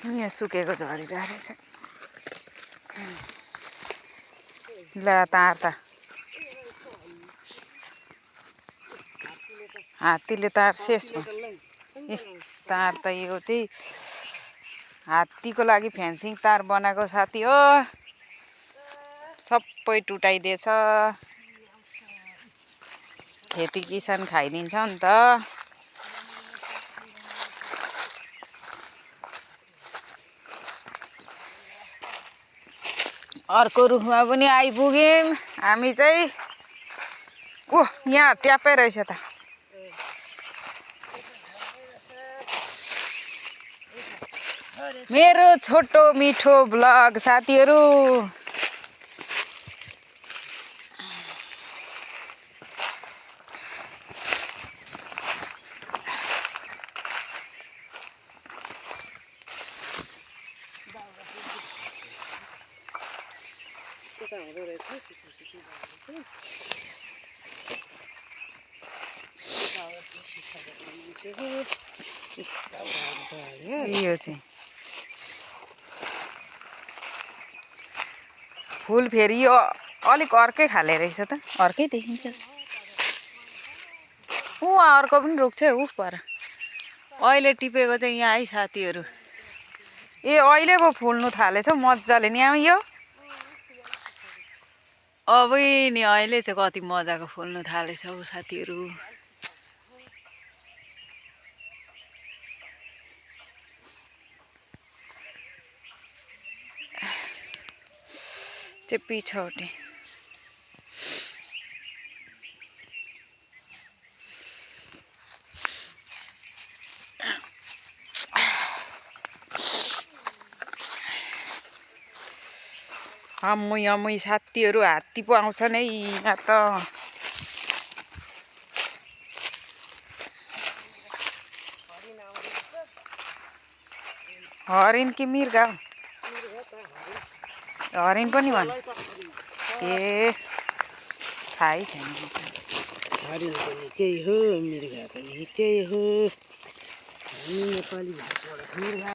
यहाँ सुकेको झरिरहेको रहेछ। ल तार त हात्तीले तार शेष भयो। ए तार त यो चाहिँ हात्तीको लागि फेन्सिङ तार बनाएको साथी हो, सबै टुटाइदिएछ। खेती किसान खाइदिन्छ नि त। अर्को रुखमा पनि आइपुग्यौँ हामी चाहिँ। ओह यहाँ ट्याप्पै रहेछ त। मेरो छोटो मिठो ब्लग साथीहरू, यो चाहिँ फुल फेरि यो अलिक अर्कै खाले रहेछ त, अर्कै देखिन्छ। ऊ अर्को पनि रुख छ ऊ पर, अहिले टिपेको चाहिँ यहाँ है साथीहरू। ए अहिले पो फुल्नु थालेछ मजाले नि यो। अब नि अहिले चाहिँ कति मजाको फुल्नु थालेछ हौ साथीहरू। चेप्पी छौटे अम्मुई अम्मुई साथीहरू, हात्ती पो आउँछन् है यहाँ त। हरिण कि मृगा? हरिण पनि भन्छ। ए थाहै छैन। हरिण पनि त्यही हो, मृगा पनि त्यही हो। हामी नेपाली भाषाबाट मृगा